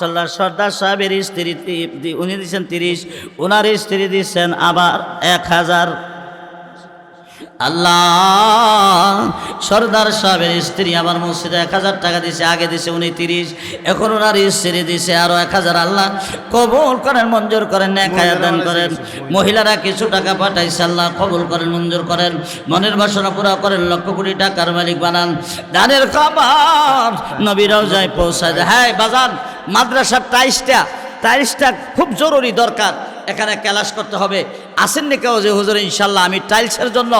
সর্দার সাহেবের স্ত্রী উনি দিচ্ছেন 30, ওনার স্ত্রী দিচ্ছেন আবার 1000। আল্লাহ, সর্দার সাহেবের স্ত্রী আমার মসজিদে 1000 টাকা দিছে, আগে দিছে উনি 30, এখন ওনার স্ত্রী দিছে আরো 1000। আল্লাহ কবুল করেন, মঞ্জুর করেন, নেকায়া দান করেন। মহিলারা কিছু টাকা পাঠাইছে, আল্লাহ কবুল করেন, মঞ্জুর করেন, মনের বাসনা পুরা করেন, লক্ষ কোটি টাকার মালিক বানান। দানের খবর নবীরাও যায় পৌঁছায় যায়। হ্যাঁ বাজান, মাদ্রাসার টাইলসটা খুব জরুরি দরকার, এখানে ক্লাস করতে হবে। আসেননি কেউ যে হুজুর ইনশাল্লাহ আমি টাইলসের জন্য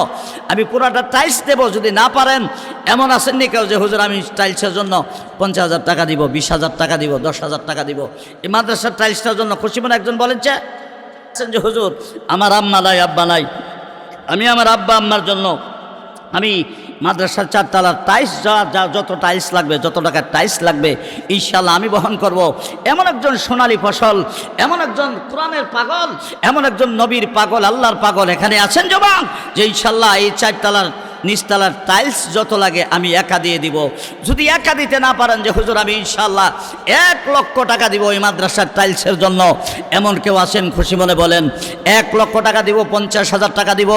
আমি পুরাটা টাইলস দেবো, যদি না পারেন এমন আসেননি কেউ যে হুজুর আমি টাইলসের জন্য 50,000 টাকা দিব, 20,000 টাকা দিব, 10,000 টাকা দিব এই মাদ্রাসার টাইলসটার জন্য? খুশি মনে একজন বলেন যে হুজুর আমার আম্মা নাই আব্বা নাই, আমি আমার আব্বা আম্মার জন্য আমি মাদ্রাসার 4 তলার টাইলস যত টাইলস লাগবে, যত টাকার টাইলস লাগবে ইনশাল্লাহ আমি বহন করব। এমন একজন সোনালী ফসল, এমন একজন কোরআনের পাগল, এমন একজন নবীর পাগল, আল্লাহর পাগল এখানে আছেন জবান, যে ইনশাল্লাহ এই 4 তলার নিচতলার টাইলস যত লাগে আমি একা দিয়ে দিব। যদি একা দিতে না পারেন যে হুজুর আমি ইনশাল্লাহ 1 লক্ষ টাকা দিব এই মাদ্রাসার টাইলসের জন্য, এমন কেউ আছেন? খুশি মনে বলেন 1 লক্ষ টাকা দিব, 50,000 টাকা দিব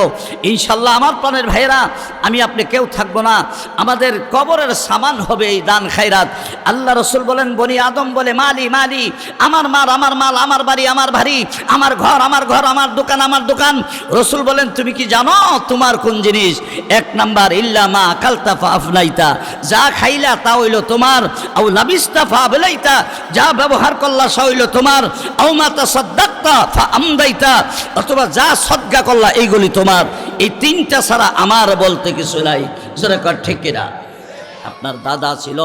ইনশাল্লাহ। আমার প্রাণের ভাইরা, আমি আপনি কেউ থাকবো না, আমাদের কবরের সামান হবে এই দান খায়রাত। আল্লাহ রসুল বলেন, বনি আদম বলে মালি মালি, আমার মাল আমার মাল, আমার বাড়ি আমার বাড়ি, আমার ঘর আমার ঘর, আমার দোকান আমার দোকান। রসুল বলেন, তুমি কি জানো তোমার কোন জিনিস? 1 নাম্বার ইল্লা মা আকালতা ফা আফনাইতা, যা খাইলা তা হইল তোমার, আও লাবিস্তা ফা আবলাইতা, যা ব্যবহার করলা সা হইল তোমার, আও মা তাসাদ্দাকতা ফা আমদাইতা, অথবা যা সদকা করলা এইগুলি তোমার। এই 3টা ছাড়া আমার বলতে কিছু নাই। জোরে কর ঠিক কিনা? আপনার দাদা ছিল,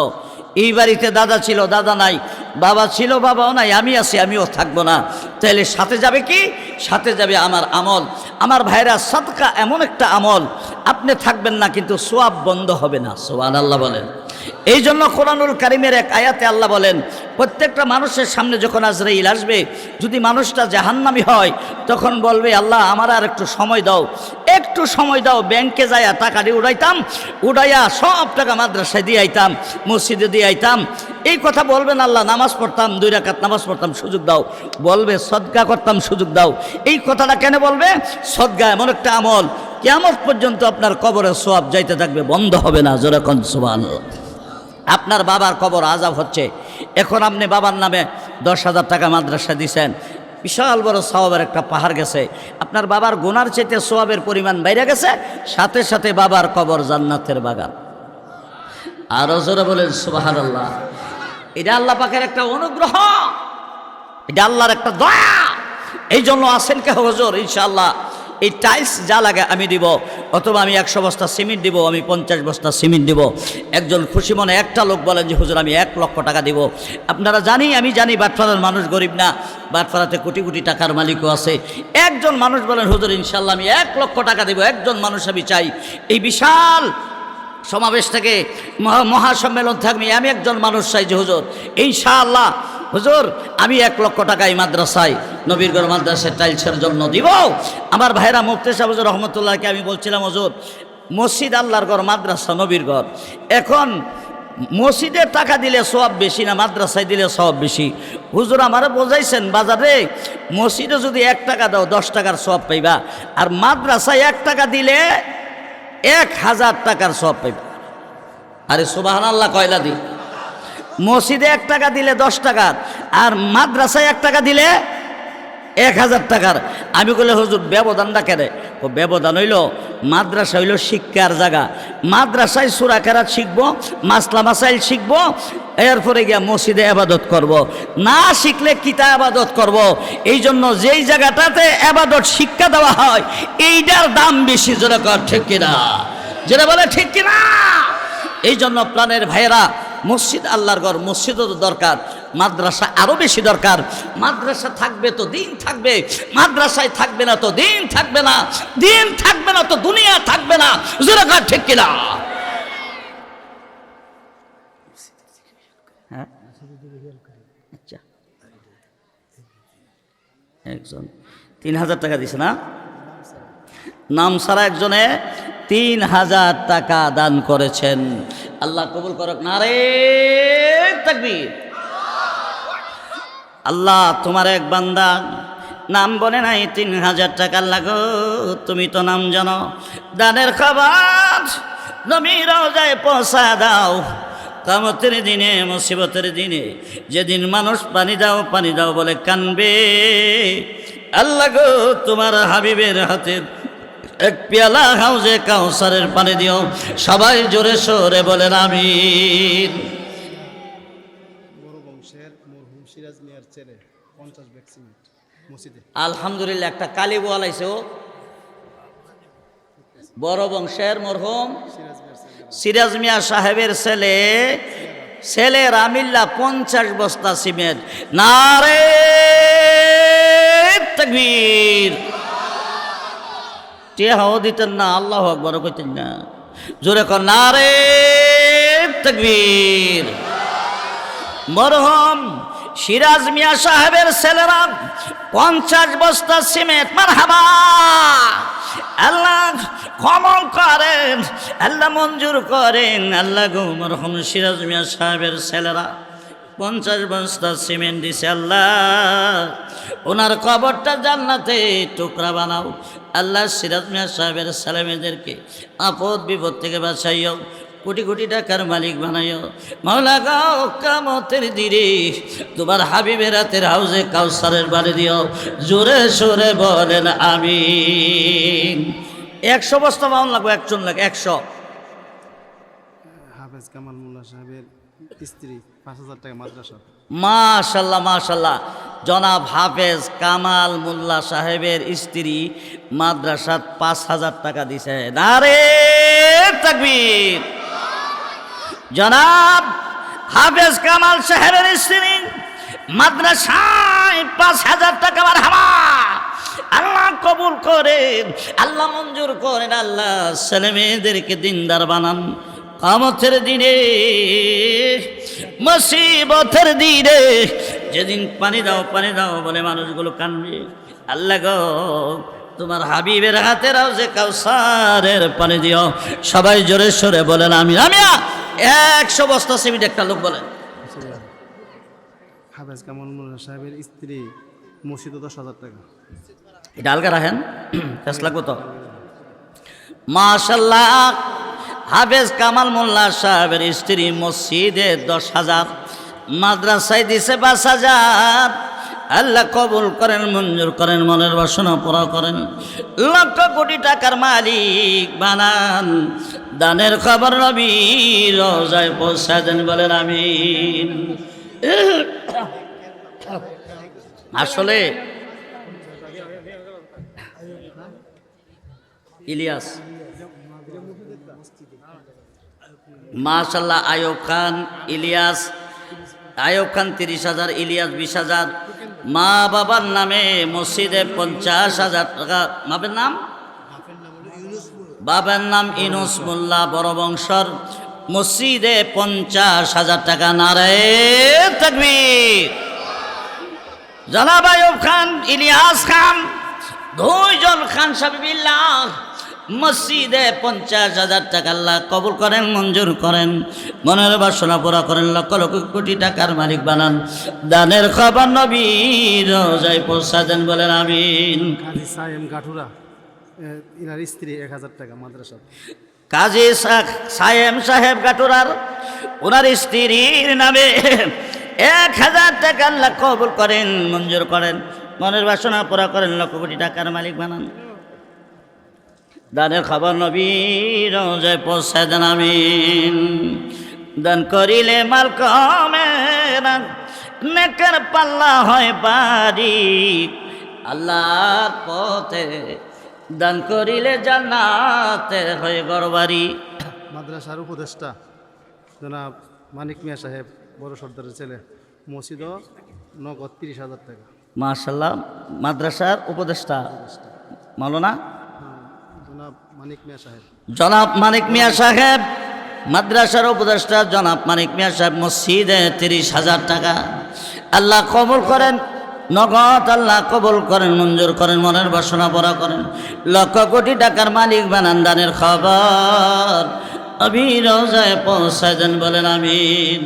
এই বাড়িতে দাদা ছিল, দাদা নাই, বাবা ছিল, বাবাও নাই, আমি আছি, আমিও থাকবো না। তাহলে সাথে যাবে কি? সাথে যাবে আমার আমল। আমার ভাইরা, সাদকা এমন একটা আমল, আপনি থাকবেন না কিন্তু সোয়াব বন্ধ হবে না। সুবহানাল্লাহ বলেন। এই জন্য কোরআনুল কারীমের এক আয়াতে আল্লাহ বলেন, প্রত্যেকটা মানুষের সামনে যখন আজরাইল আসবে, যদি মানুষটা জাহান্নামী হয় তখন বলবে, আল্লাহ আমার আর একটু সময় দাও, একটু সময় দাও, ব্যাংকে যাইয়া টাকা দিয়ে উড়াইয়া সব টাকা মাদ্রাসায় দিয়ে আইতাম, মসজিদে দিয়ে আইতাম। এই কথা বলবেন, আল্লাহ নামাজ পড়তাম, 2 রাকাত নামাজ পড়তাম, সুযোগ দাও। বলবে সদকা করতাম, সুযোগ দাও। এই কথাটা কেন বলবে? সদকা এমন একটা আমল, কিয়ামত পর্যন্ত আপনার কবরে সওয়াব যাইতে থাকবে, বন্ধ হবে না। জোরে কোন সুবহানাল্লাহ। আপনার বাবার কবর আযাব হচ্ছে, এখন আপনি বাবার নামে 10,000 টাকা মাদ্রাসা দিছেন, বিশাল বড় সওয়াবের একটা পাহাড় গেছে, আপনার বাবার গুনার চাইতে সওয়াবের পরিমাণ বাইরে গেছে, সাথে সাথে বাবার কবর জান্নাতের বাগান। আরো জোরে বলেন সুবহানাল্লাহ। এটা আল্লাহ পাকের একটা অনুগ্রহ, এটা আল্লাহর একটা দয়া। এই জন্য আসেন কে হুজুর ইনশাআল্লাহ এই টাইলস যা লাগে আমি দিব, অথবা আমি 100 বস্তা সিমেন্ট দিব, আমি 50 বস্তা সিমেন্ট দিব। একজন খুশি মনে একটা লোক বলেন যে হুজুর আমি 1 লক্ষ টাকা দিব। আপনারা আমি জানি বাটপাড়ার মানুষ গরিব না, বাটপাড়াতে কোটি কোটি টাকার মালিকও আছে। একজন মানুষ বলেন হুজুর ইনশাআল্লাহ আমি 1 লক্ষ টাকা দিব, একজন মানুষ আমি চাই। এই বিশাল সমাবেশ থেকে মহাসম্মেলন থাকবে, আমি একজন মানুষ চাই যে হুজুর ইনশাআল্লাহ হুজুর আমি 1 লক্ষ টাকা এই মাদ্রাসায়, নবীরগড় মাদ্রাসায় টাইলসের জন্য দিব। আমার ভাইরা, মুফতি সাহেব হুজুর রহমতুল্লাহকে আমি বলছিলাম, হুজুর মসজিদ আল্লাহর ঘর, মাদ্রাসা নবীর ঘর। এখন মসজিদে টাকা দিলে সওয়াব বেশি না মাদ্রাসায় দিলে সওয়াব বেশি? হুজুর আমারে বোঝাইছেন, বাজারে মসজিদে যদি 1 টাকা দাও 10 টাকার সওয়াব পাইবা, আর মাদ্রাসায় 1 টাকা দিলে 1000 টাকার সওয়াব পাইবা। আরে সুবহানাল্লাহ কয়লা দি? মসজিদে 1 টাকা দিলে 10 টাকার, আর মাদ্রাসায় 1 টাকা দিলে 1000 টাকার। আমি বলে হুজুর ব্যবধানটা কেন? ও ব্যবধান হইল, মাদ্রাসা হইল শিক্ষার জায়গা, মাদ্রাসায় সূরা কেরাত শিখবো, মাসলা মাসাইল শিখবো, এরপরে গিয়া মসজিদে ইবাদত করব। না শিখলে কিতা ইবাদত করব? এই জন্য যেই জায়গাটাতে ইবাদত শিক্ষা দেওয়া হয় এইটার দাম বেশি। জোরে কর ঠিক কিনা? যেটা বলে ঠিক কিনা? এই জন্য প্রাণের ভাইয়েরা, মসজিদ আল্লাহর ঘর, মসজিদও তো দরকার, মাদ্রাসা আরো বেশি দরকার। মাদ্রাসা থাকবে তো দিন থাকবে, মাদ্রাসায় থাকবে না তো দিন থাকবে না, দিন থাকবে না তো দুনিয়া থাকবে না। জোরে কর ঠিক কিনা? আচ্ছা, একজন 3000 টাকা দিছে না? নাম সারা একজনে 3000 টাকা দান করেছেন। আল্লাহ কবুল করুক। নারে তাকবীর। আল্লাহ তোমার এক বান্দা নাম বলে নাই ৩,০০০ টাকা লাগো, তুমি তো নাম জানো। দানের খাবার নবী রওজায় পৌঁছা দাও। কিয়ামতের দিনে, মুসিবতের দিনে, যেদিন মানুষ পানি দাও বলে কানবে, আল্লাহ গো তোমার হাবিবের হাতের এক পেয়ালা হাউজে কাউসারের পানি দিও। সবাই জোরে সোরে বলেন আমিন। বড় বংশের মরহুম সিরাজ মিয়ার ছেলে 50 ভ্যাকসিন মসজিদে। আলহামদুলিল্লাহ, একটা কালি বোয়াল আইছে। ও বড় বংশের মরহুম সিরাজ মিয়া সাহেবের ছেলে রামিল্লা 50 বস্তা সিমেন্ট। নারে তাকবীর। টিয়াও দিতেন না, আল্লাহু আকবার কইতেন না, জোরে কর নারে তাকবীর। মরহুম সিরাজ মিয়া সাহেবের ছেলেরা 50 বস্তা সিমেন্ট। মারহাবা। আল্লাহ ক্ষমা করেন, আল্লাহ মঞ্জুর করেন। আল্লাহ গো মরহুম সিরাজ মিয়া সাহেবের ছেলেরা 50 বস্তা সিমেন্ট দিছে। আল্লাহ ওনার কবরটা জান্নাতে টুকরা বানাও। আল্লাহ সিরাজ মিয়া সাহেবের ছেলেমেয়েদেরকে আপদ বিপদ থেকে বাঁচাইও, কোটি কোটি টাকার মালিক বানাইও। মাওলা গাও কিয়ামতের দিনে তোমার হাবিবের হাতের হাউজে কাউসারের বাড়ি দিও। জোরে সোরে বলেন আমিন। 100 বস্তা মাউন লাগবে, একজন লাগে 100। হাফেজ কামাল মোল্লা সাহেবের স্ত্রী 5,000 টাকা মাদ্রাসা। মাশাল্লাহ মাশাল্লাহ। জনাব হাফেজ কামাল মোল্লা সাহেবের স্ত্রী মাদ্রাসাত 5,000 টাকা দিছে। নারে তাকবীর। জনাব হাফেজ কামাল সাহেবের স্ত্রী মাদ্রাসায় 5,000 টাকা। মারহাবা। আল্লাহ কবুল করেন, আল্লাহ মঞ্জুর করেন। আল্লাহ ছেলে মেয়েদেরকে দিনদার বানান। কিয়ামতের দিনে, মুসিবতের দিনে, যেদিন পানি দাও বলে মানুষগুলো কানবে, আল্লাহ গো তোমার হাবিবের হাতের হাউজে কাউসারের পানি দিও। সবাই জোরে সোরে বলেন আমিন। আমিয়া 100 বস্তা সিমেন্ট। একটা লোক বলেন হাফেজ কামাল মোল্লা সাহেবের স্ত্রী মসজিদে 10,000 টাকা। এটা আলগা রাখেন, ফেস লাগবো তো। মাশাল্লাহ। হাফেজ কামাল মোল্লা সাহেবের স্ত্রী মসজিদে 10,000, মাদ্রাসায় দিছে 5,000। আল্লাহ কবুল করেন, মঞ্জুর করেন, মনের বাসনা পুরা করেন। লক্ষ কোটি টাকার মালিক বানান। দানের খবর নবী রওজায় পৌঁছা দেন, বলেন আমিন। আসলে ইলিয়াস মাশাল্লাহ, আয়ুব খান, ইলিয়াস, আয়ুব খান 30,000, ইলিয়াস 20,000। মা বাবার নামে মসজিদে 50,000 টাকা। বাবার নাম ইউনুস মোল্লা, বড় বংশর, মসজিদে 50,000 টাকা। নারে তাকবীর। জনাব আয়ুব খান, ইলিয়াস খান, 2 জন খান সাবিবিল্লাহ মসজিদে 50,000 টাকা। আল্লাহ কবুল করেন, মঞ্জুর করেন, মনের বাসনা পুরা করেন। লক্ষ লক্ষ কোটি টাকার মালিক বানান। দানের খবর নবী রওজায় পৌঁছা দেন, বলেন আমিন। কাজী সায়েম গাঠুরা ইনার স্ত্রী 1,000 টাকা মাদ্রাসা। কাজী সায়েম সাহেব গাটুরার ওনার স্ত্রীর নামে 1,000 টাকা। আল্লাহ কবুল করেন, মঞ্জুর করেন, মনের বাসনা পুরা করেন। লক্ষ কোটি টাকার মালিক বানান। দানের খবর নবী রওজায় পৌঁছা দেন, আমিন। দান করিলে মাল কমে না, নেকের পাল্লা হয় বাড়ি। আল্লাহর পথে দান করিলে জান্নাতে হয় ঘরবাড়ি। মাদ্রাসার উপদেষ্টা জনাব মানিক মিয়া সাহেব, বড় সর্দারের ছেলে, মসজিদ নগদ 30,000 টাকা। মাশাল্লাহ। মাদ্রাসার উপদেষ্টা মাওলানা জনাব মানিক মিয়া সাহেব। জনাব মানিক মিয়া সাহেব মাদ্রাসার উপদেষ্টা জনাব মানিক মিয়া সাহেব মসজিদে 30,000 টাকা। আল্লাহ কবুল করেন, নগদ আল্লাহ কবুল করেন, মঞ্জুর করেন, মনের বাসনা পূরা করেন। লক্ষ কোটি টাকার মালিক বানান। দানের খবর নবী রওজায় পৌঁছায় দেন, বলেন আমিন।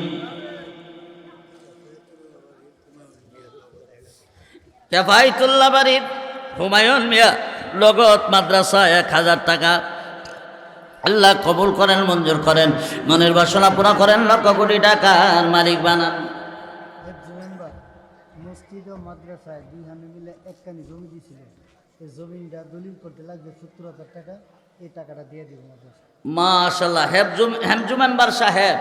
কেফায়তুল্লাহ বাড়ির হুমায়ুন মিয়া লগত মাদ্রাসা 1000 টাকা আল্লাহ কবুল করেন, মঞ্জুর করেন, মনের বাসনা পুরা করেন, লক্ষ কোটি টাকার মালিক বানান। মসজিদ ও মাদ্রাসায় 2 হানি মিলে একখানি জমি দিয়েছিল, এই জমিটা দলিল করতে লাগবে 70,000 টাকা, এই টাকাটা দিয়ে দিব মাদ্রাসা। মাশাআল্লাহ। হেমজু মেম্বার সাহেব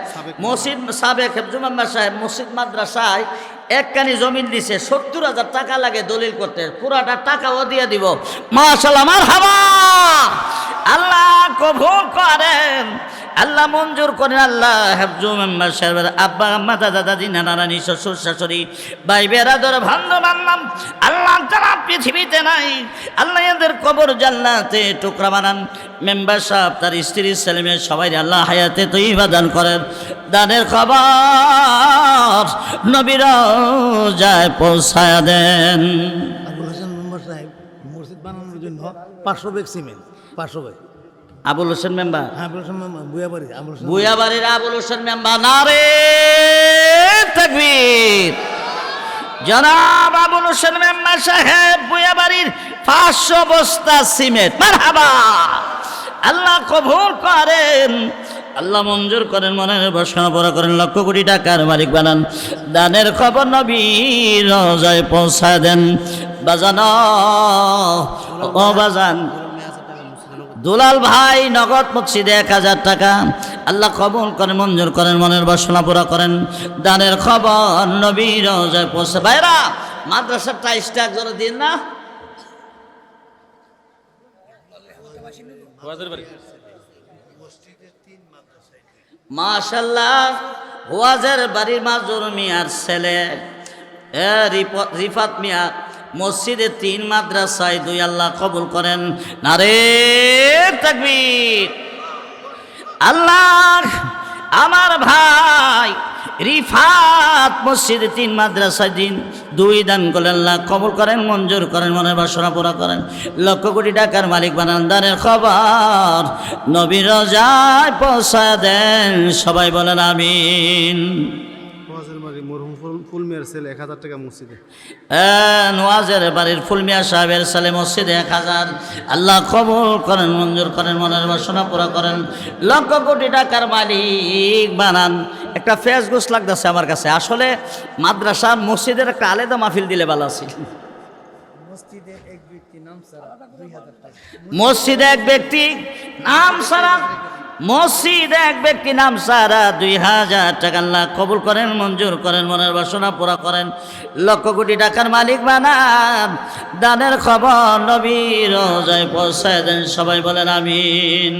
মসজিদ, সাবেক হেমজু মেম্বার সাহেব মসজিদ মাদ্রাসায় একখানি জমিন দিছে, 70,000 টাকা লাগে দলিল করতে, পুরাটা টাকাও দিয়ে দিব। মাশাআল্লাহ, মারহাবা। আল্লাহ কবুল করেন, আল্লাহ মঞ্জুর করেন। আল্লাহ হেফজু মেম্বার সাহেবের আব্বা আম্মা দাদা দাদি নানা নানি শ্বশুর শাশুড়ি ভাই বেরাদর ভান্ড বান্নাম আল্লাহ যারা পৃথিবীতে নাই, আল্লাহ এদের কবর জান্নাতে টুকরা বানান। মেম্বার সাহেব তার স্ত্রী ছেলে মেয়ে সবাই আল্লাহ হায়াতে তৈবা দান করেন। দানের খবর নবীর যায় পৌঁছায়া দেন। আবুল হোসেন মেম্বার সাহেব মসজিদ বানানোর জন্য 500 bag cement, 500 bag. Abul Hossain member, হ্যাঁ আবুল হোসেন মেম্বার বুয়াবাড়ি, আবুল হোসেন বুয়াবাড়ির আবুল হোসেন মেম্বার, নারে তাকবীর। জনাব আবুল হোসেন মেম্বার সাহেব বুয়াবাড়ির 500 বস্তা সিমেন্ট, মারহাবা। আল্লাহ কবুল করেন, আল্লাহ মঞ্জুর করেন, মনের বাসনা পুরা করেন, লক্ষ কোটি টাকার মালিক বানান। দানের খবর নবীর রওজায় পৌঁছায় দেন। বাজান ও বাজান, দুলাল ভাই নগদ মসজিদে 1000 টাকা আল্লাহ কবুল করেন, মঞ্জুর করেন, মনের বাসনা পুরা করেন। দানের খবর নবীর রওজায় পৌঁছে। ভাইরা মাদ্রাসার টাইসটা একজনে দিন না। মাশাআল্লাহ, ওয়াজের বাড়ির মাজুর মিয়ার ছেলে রিফাত মিয়া মসজিদে 3 মাদ্রাসায় 2 আল্লাহ কবুল করেন। নারে তাকবীর। আল্লাহ আমার ভাই রিফাত মসজিদে 3 মাদ্রাসায় 2 দান করলেন, আল্লাহ কবুল করেন, মঞ্জুর করেন, মনের বাসনা পুরা করেন, লক্ষ কোটি টাকার মালিক বানান। দানের খবর নবীর রওজায় পৌঁছায় দেন। সবাই বলেন আমিন। ওয়াজের বাড়ি মরহুম ফুলমিয়ার ছেলে 1000 টাকা মসজিদে। নোয়াজের বাড়ির ফুলমিয়া সাহেবের ছেলে মসজিদে 1000 আল্লাহ কবুল করেন, মঞ্জুর করেন, মনের বাসনা পুরা করেন, লক্ষ কোটি টাকার মালিক বানান। একটা ফেস গোস লাগতেছে আমার কাছে, আসলে মাদ্রাসা মসজিদের একটা আলাদা মাহফিল দিলে ভালো ছিল। মসজিদে এক ব্যক্তি নাম ছাড়া 2,000 টাকা, মসজিদে এক ব্যক্তি নাম সারা, মসজিদে এক ব্যক্তি নাম সারা 2000 টাকা আল্লাহ কবুল করেন, মঞ্জুর করেন, মনের বাসনা পুরা করেন, লক্ষ কোটি টাকার মালিক বানান। দানের খবর নবীর রওজায় পৌঁছায় দেন। সবাই বলেন আমিন।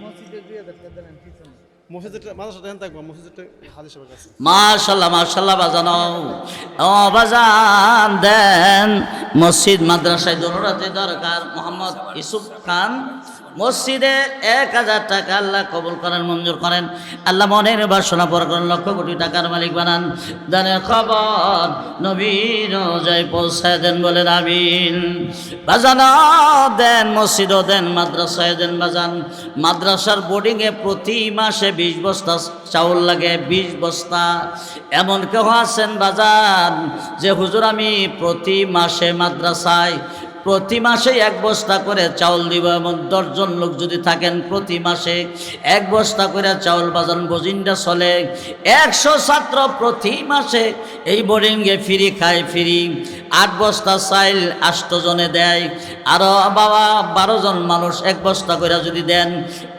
মসজিদে 2,000 টাকা দিলেন পিছনে। মসজিদটা মাদ্রাসাটা এখানে থাকবো, মসজিদটা হাদিস সাহেবের কাছে। মাশাআল্লাহ, মাশাআল্লাহ। বাজান ও বাজান দেন, মসজিদ মাদ্রাসায় দোনোটাতে দরকার। মোহাম্মদ ইউসুফ খান মসজিদে 1000 টাকা আল্লাহ কবুল করেন, মঞ্জুর করেন, আল্লাহ মনের বাসনা পুরা করেন, লক্ষ কোটি টাকার মালিক বানান। দানের খবর নবীর রওজায় পৌঁছায় দেন। বলেন আমিন। বাজান দেন, মসজিদও দেন, মাদ্রাসায় দেন। বাজান মাদ্রাসার বোর্ডিংয়ে প্রতি মাসে 20 বস্তা চাউল লাগে, 20 বস্তা। এমন কেউ আছেন বাজান যে হুজুর আমি প্রতি মাসে মাদ্রাসায় প্রতি মাসে 1 বস্তা করে চাউল দিব, এমন 10 জন লোক যদি থাকেন প্রতি মাসে 1 বস্তা করে চাউল বাজান বোজিনটা চলে। 100 ছাত্র প্রতি মাসে এই বোর্ডিংয়ে ফ্রি খায়, ফ্রি 8 বস্তা চাইল 8 জনে দেয়, আরও বাবা 12 জন মানুষ 1 বস্তা করে যদি দেন,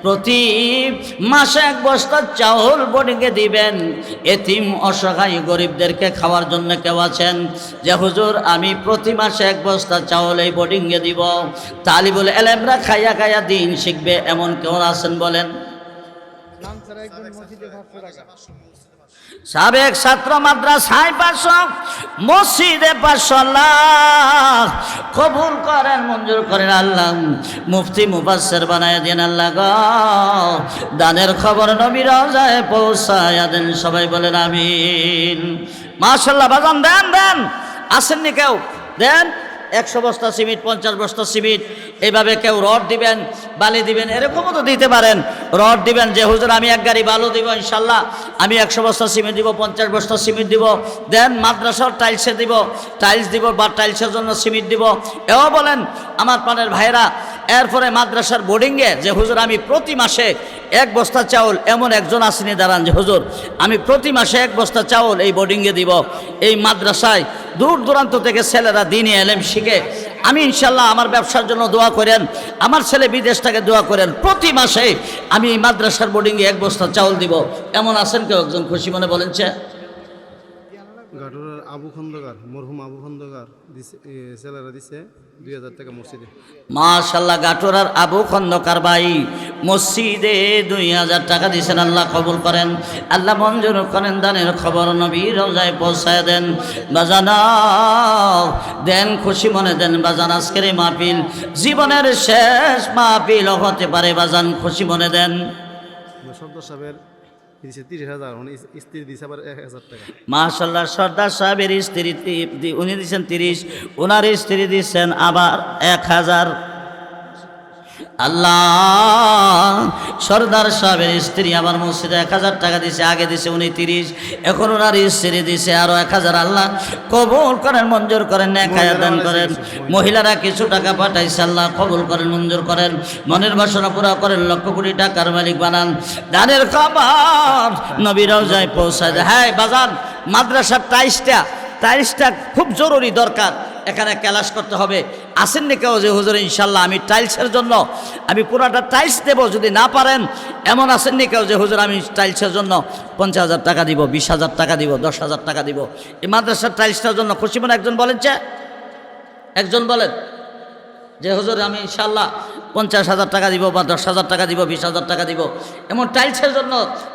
প্রতি মাসে 1 বস্তা চাউল বোর্ডিংয়ে দিবেন। এতিম অসহায় গরিবদেরকে খাওয়ার জন্য কেউ আছেন যে হুজুর আমি প্রতি মাসে 1 বস্তা চাউল এই বোর্ডিংয়ে দিব, তালিবুল ইলমরা খাইয়া খাইয়া দিন শিখবে, এমন কেউ আছেন বলেন? নাম ছাড়া একজন মসজিদে 500 টাকা, সাবেক ছাত্র মাদ্রাসায় 500, মসজিদে 500 আল্লাহ কবুল করেন, মঞ্জুর করেন, আল্লাহ মুফতি মুফাসসির বানায় দেন। আল্লাহ গো দানের খবর নবীর রওজায় পৌঁছায়া দেন। সবাই বলেন আমিন। মাশাআল্লাহ। বাজান দেন, দেন, আসেননি কেউ? দেন 100 বস্তা সিমেন্ট, 50 বস্তা সিমেন্ট, এইভাবে কেউ রড দিবেন, বালি দিবেন, এরকমও তো দিতে পারেন। রড দিবেন যে হুজুর আমি এক গাড়ি বালু দিব ইনশাল্লাহ, আমি 100 বস্তা সিমেন্ট দিব, 50 বস্তা সিমেন্ট দিব, দেন মাদ্রাসার টাইলসে দিব, টাইলস দিব বা টাইলসের জন্য সিমেন্ট দিব, এও বলেন আমার প্রাণের ভাইরা। এরপরে মাদ্রাসার বোর্ডিংয়ে যে হুজুর আমি প্রতি মাসে 1 বস্তা চাউল, এমন একজন আসেনি দাঁড়ান যে হুজুর আমি প্রতি মাসে 1 বস্তা চাউল এই বোর্ডিংয়ে দিব। এই মাদ্রাসায় দূর দূরান্ত থেকে ছেলেরা দিনে এলেম শিখে, আমি ইনশাল্লাহ আমার ব্যবসার জন্য দোয়া করেন, আমার ছেলে বিদেশ থেকে দোয়া করেন, প্রতি মাসে আমি এই মাদ্রাসার বোর্ডিংয়ে 1 বস্তা চাউল দিব। এমন আছেন কেউ একজন খুশি মনে বলেন চে? গাটুরার আবু খন্দকার, মরহুম আবু খন্দকার ছেলেরা দিছে 2000 টাকা মসজিদে। মাশাল্লাহ, গাটোরার আবু খন্দকার ভাই মসজিদে 2000 টাকা দিয়েছেন। আল্লাহ কবুল করেন, আল্লাহ মঞ্জুর করেন। দানের খবর নবীর রওজায় পৌঁছায় দেন। বাজানা দেন, খুশি মনে দেন বাজান। আজকের এই মাহফিল জীবনের শেষ মাহফিল হতে পারে বাজান, খুশি মনে দেন। সর্দার সাহেবের দিছে 30,000, স্ত্রী দিছে আবার 1,000 টাকা। মাশাল্লাহ, সর্দার সাহেবের স্ত্রী উনি দিচ্ছেন 30, ওনার স্ত্রী দিচ্ছেন আবার 1000। আল্লাহ, সর্দার সাহেবের স্ত্রী আমার মসজিদে 1000 টাকা দিছে, আগে দিছে উনি 30, এখন ওনার স্ত্রী দিছে আরো 1000। আল্লাহ কবুল করেন, মঞ্জুর করেন, নেকায়া দান করেন। মহিলারা কিছু টাকা পাঠাইছে, আল্লাহ কবুল করেন, মঞ্জুর করেন, মনের বাসনা পুরা করেন, লক্ষ কোটি টাকার মালিক বানান। দানের খবর নবীর রওজায় পৌঁছায় দেয়। হ্যাঁ বাজান, মাদ্রাসার টাইলসটা খুব জরুরি দরকার, এখানে ক্যালাস করতে হবে। আসেননি কেউ যে হুজুর ইনশাল্লাহ আমি টাইলসের জন্য আমি পুরাটা টাইলস দেবো, যদি না পারেন এমন আসেননি কেউ যে হুজুর আমি টাইলসের জন্য 50,000 টাকা দিব, 20,000 টাকা দিব, 10,000 টাকা দিব এই মাদ্রাসার টাইলসটার জন্য? খুশি মনে একজন বলেন চে? একজন বলেন যে হুজুর আমি ইনশাল্লাহ 50,000 টাকা দিব বা 10,000 টাকা দিব, 20,000 টাকা দিব, এমন টাইলসের জন্য।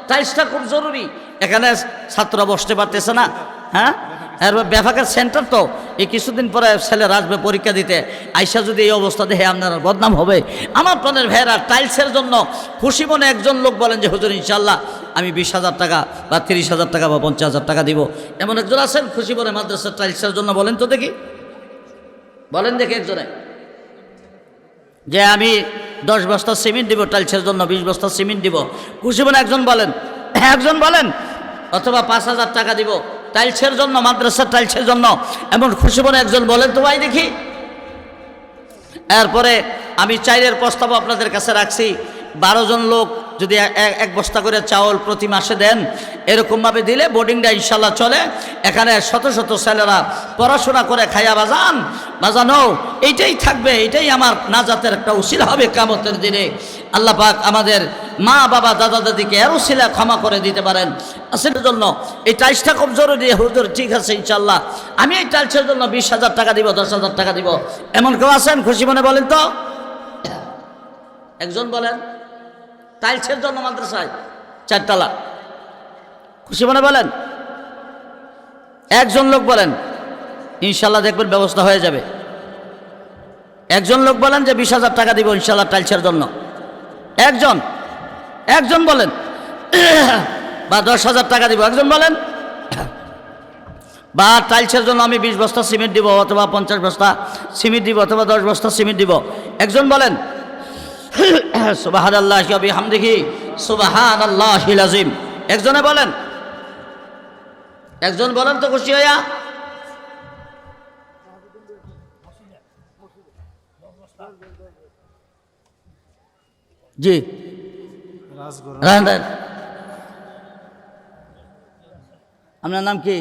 টাইলসটা খুব জরুরি, এখানে ছাত্ররা বসতে পারতেছে না। হ্যাঁ, আর বেফাকের সেন্টার তো, এই কিছুদিন পরে ছেলেরা আসবে পরীক্ষা দিতে, আইসা যদি এই অবস্থা দেখে আপনার বদনাম হবে। আমার প্রাণের ভাইয়েরা, টাইলসের জন্য খুশি মনে একজন লোক বলেন যে হুজুর ইনশাল্লাহ আমি 20,000 টাকা বা 30,000 টাকা বা 50,000 টাকা দিব, এমন একজন আছেন খুশি মনে মাদ্রাসার টাইলসের জন্য? বলেন তো দেখি, বলেন দেখি একজনে যে আমি 10 বস্তা সিমেন্ট দিব টাইলসের জন্য, 20 বস্তা সিমেন্ট দিব, খুশি মনে একজন বলেন, একজন বলেন। অথবা 5,000 টাকা দিব টাইলসের জন্য, মাদ্রাসার টাইলসের জন্য, এমন খুশি মনে একজন বলেন তো ভাই দেখি। এরপরে আমি চাইলের প্রস্তাব আপনাদের কাছে রাখছি, 12 জন লোক যদি 1 বস্তা করে চাউল প্রতি মাসে দেন, এরকমভাবে দিলে বোর্ডিংটা ইনশাল্লাহ চলে। এখানে শত শত ছেলেরা পড়াশোনা করে খাইয়া বাজানো এইটাই থাকবে, এটাই আমার নাজাতের একটা উসিলা হবে কিয়ামতের দিনে। আল্লাহ পাক আমাদের মা বাবা দাদা দাদিকে এর উসিলা ক্ষমা করে দিতে পারেন। আসলে জন্য এই টাইলসটা খুব জরুরি। হুজুর ঠিক আছে ইনশাল্লাহ আমি এই টাইলসের জন্য 20,000 টাকা দিব, 10,000 টাকা দিব, এমন কেউ আছেন খুশি মনে বলেন তো? একজন বলেন। টাইলসের জন্য মাদ্রাসায় 4 তলা, খুশি মনে বলেন। একজন লোক বলেন, ইনশাল্লাহ দেখবেন ব্যবস্থা হয়ে যাবে। একজন লোক বলেন যে 20,000 টাকা দিব ইনশাল্লাহ টাইলসের জন্য। একজন বলেন বা 10,000 টাকা দিব, একজন বলেন। বা টাইলসের জন্য আমি 20 বস্তা সিমেন্ট দিব, অথবা 50 বস্তা সিমেন্ট দিব, অথবা 10 বস্তা সিমেন্ট দিব, একজন বলেন। সুবহানাল্লাহি ওয়া বিহামদিহি সুবহানাল্লাহিল আযীম, একজনে বলেন। একজন বলেন তো খুশি হইয়া। জি রাজগড়। আপনার নাম কি?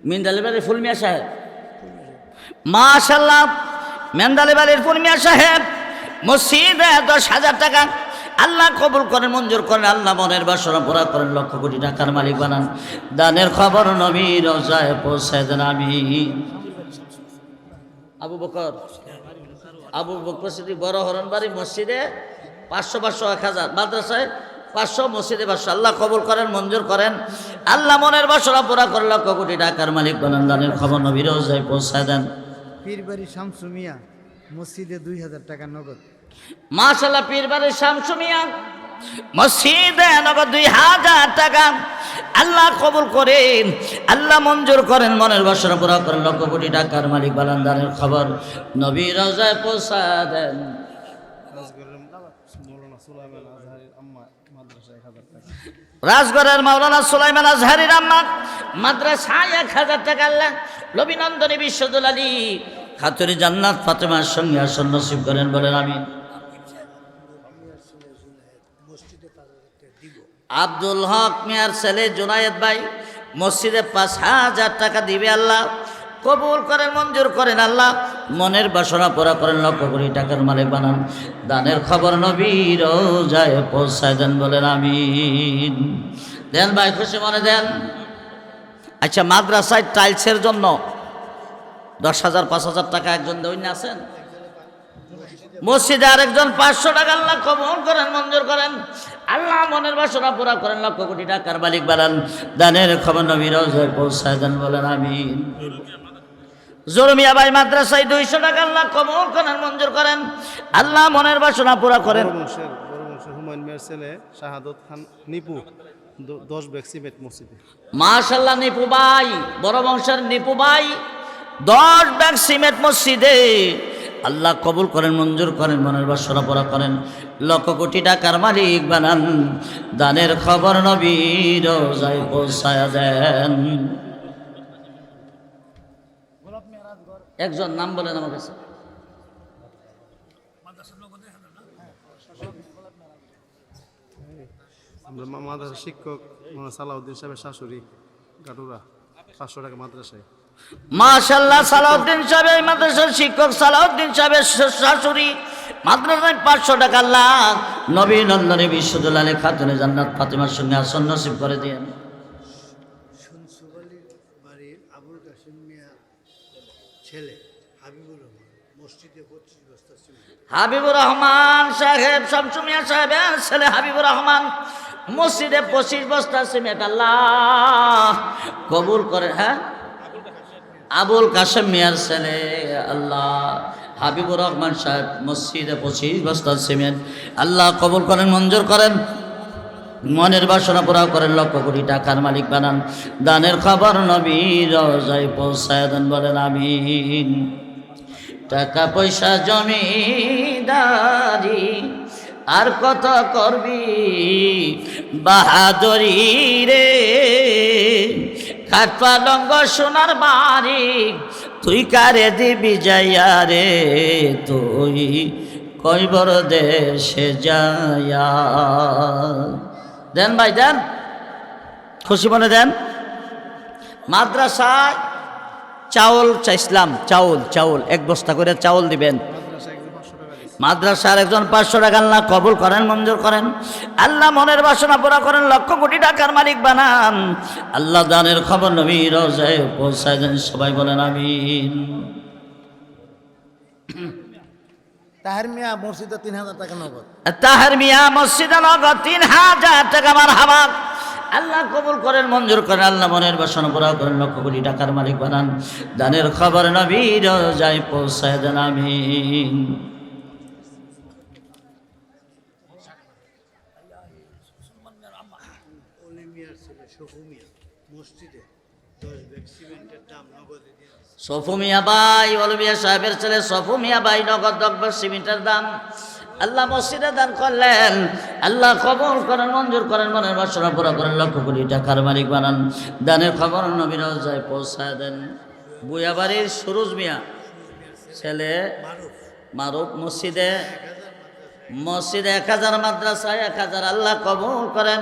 মিন্দালি বাড়ির ফুল মিয়া সাহেব। মাশাআল্লাহ, মেন্দালি বাড়ির ফুল মিয়া সাহেব মসজিদে 10,000 টাকা আল্লাহ কবুল করেন, মঞ্জুর করেন, আল্লাহ মনের বাসনা পুরা করেন, লক্ষ কোটি টাকার মালিক বানান। দানের খবর নবীর রওজায় পৌঁছায় দেন। আমিন। আবু বকর সিদ্দিক বড় হরণবাড়ি মসজিদে 500, 1000, মাদ্রাসায় 500, মসজিদে 500। আল্লাহ কবুল করেন, মঞ্জুর করেন, আল্লাহ মনের বাসনা পুরা করেন, লক্ষ কোটি টাকার মালিক বানান। দানের খবর নবীর রওজায় পৌঁছায় দেন। পীরবাড়ি শামসু মিয়া মসজিদে 2,000 টাকা নগদ। মাশাআল্লাহ, পীরবাড়ির শামসু মিয়া মসজিদে নগদ 2,000 টাকা। আল্লাহ কবুল করেন, আল্লাহ মঞ্জুর করেন, মনের বাসনা পুরা করেন। লক্ষ কোটি টাকার মালিক বানান। দানের খবর নবী রওজায় পৌঁছা দেন। রাজগড়ের মাওলানা সুলাইমান আজহারীর আম্মা মাদ্রাসায় 1000 টাকা। রাজগড়ের মাওলানা সুলাইমান আজহারীর আম্মা মাদ্রাসায় 1000 টাকা। আল্লাহ নবীনন্দনী বিশ্বদুল আলী খাতুরি জান্নাত ফাতেমার সঙ্গে আসন নসিব করেন, বলেন আমিন। আব্দুল হক মিয়ার ছেলে জুনায়েদ ভাই মসজিদে 5000 টাকা দিবে। আল্লাহ কবুল করেন, মঞ্জুর করেন। আল্লাহ মনের বাসনা পুরা করেন। লক্ষ কোটি টাকার মালিক বানান। দানের খবর নবী রওজায় পৌঁছায় দেন, বলেন আমিন। দেন ভাই, খুশি মনে দেন। আচ্ছা, মাদ্রাসায় টাইলসের জন্য 10,000 5,000 টাকা একজন দৈন্য আছেন। মসজিদে আরেকজন 500 টাকা। আল্লাহ কবুল করেন, মঞ্জুর করেন। আল্লাহ মনের বাসনা পুরা করেন। লক্ষ কোটি টাকার মালিক বানান। দানের খবর নবী রওজায় পৌঁছায় দেন, বলেন আমিন। জরমিয়া ভাই মাদ্রাসায় 200 টাকা। আল্লাহ কবুল করেন, মঞ্জুর করেন। আল্লাহ মনের বাসনা পুরা করেন। বড় বংশের হুমায়ুন মিয়ার ছেলে শাহাদত খান নিপু 10 ব্যাগ সিমেন্ট মসজিদে। মাশাআল্লাহ, নিপু ভাই, বড় বংশের নিপু ভাই 10 ব্যাগ সিমেন্ট মসজিদে। আল্লাহ কবুল করেন, মঞ্জুর করেন, মনের বাসনা পুরা করেন। লক্ষ কোটি টাকার মালিক বানান। দানের খবর নবী রওজায় পৌঁছায়া দেন। একজন নাম বলেন আমার কাছে। আমরা মাদ্রাসা শিক্ষক সালাউদ্দিন সাহেবের শাশুড়ি গাটুরা 500 টাকা মাদ্রাসায়। মাশাআল্লাহ, সালাউদ্দিন সাহেব এই মাদ্রাসার শিক্ষক সালাউদ্দিন সাহেবের শাশুড়ি মাদ্রাসায় 500 টাকা। আল্লাহ নবী নন্দনী বিশ্বদুল আলী খাতুনে জান্নাত ফাতেমার সঙ্গে আসন নসিব করে দিয়েন। শুনসুবালির বাড়ির আবুল কাসিম মিয়া ছেলে হাবিবুর রহমান মসজিদে 25 বস্তা সিমেন্ট। হাবিবুর রহমান সাহেব, শামসু মিয়া সাহেবের ছেলে হাবিবুর রহমান মসজিদে 25 বস্তা সিমেন্ট। আল্লাহ কবুল করে। হ্যাঁ, আবুল কাসেম মিয়ার ছেলে আল্লাহ হাবিবুর রহমান সাহেব মসজিদে 25 বস্তা সিমেন্ট। আল্লাহ কবুল করেন, মঞ্জুর করেন, মনের বাসনা পুরা করেন। লক্ষ কোটি টাকার মালিক বানান। দানের খবর নবী রওজায় পৌঁছায় দেন, বলেন আমিন। টাকা পয়সা জমিদারি আর কত করবি বাহাদুরি রে, খাট পালঙ্গ সোনার বাড়ি তুই কারে দিবি যাইয়া রে, তুই কইবর দেশে যাইয়া। দেন ভাই, দেন, খুশি মনে দেন। মাদ্রাসায় চাউল চাইছিলাম, চাউল 1 বস্তা করে চাউল দিবেন। মাদ্রাসার একজন 500 টাকা। আল্লাহ কবুল করেন, মঞ্জুর করেন। আল্লাহ মনের বাসনা পুরা করেন। লক্ষ কোটি টাকার মালিক বানান। আল্লাহ দানের খবর নবী রওজায় পৌঁছায় দেন। সবাই বলেন আমিন। তাহের মিয়া মসজিদে 3000 টাকা নগদ। তাহের মিয়া মসজিদে নগদ 3000 টাকা। মারহাবা। আল্লাহ কবুল করেন, মঞ্জুর করেন। আল্লাহ মনের বাসনা পুরা করেন। লক্ষ কোটি টাকার মালিক বানান। দানের খবর নবী রওজায় পৌঁছায় দেন, আমিন। অলি মিয়ার ছেলে শফু মিয়া মসজিদে 10 ব্যাগ সিমেন্টের দাম নগদে দিয়ে দিয়েছে। সফু মিয়া ভাই, অলমিয়া সাহেবের ছেলে সফু মিয়া ভাই নগদ 10 ব্যাগ সিমেন্টের দাম আল্লাহ মসজিদে দান করলেন। আল্লাহ কবুল করেন, মঞ্জুর করেন, মনের বাসনা পুরা করেন। লক্ষ কোটি টাকার মালিক বানান। দানের খবর নবী রওজায় পৌঁছায় দেন। বুয়াবাড়ির সুরুজ মিয়া ছেলে মারুফ মসজিদে 1000 মাদ্রাসায় 1000। আল্লাহ কবুল করেন,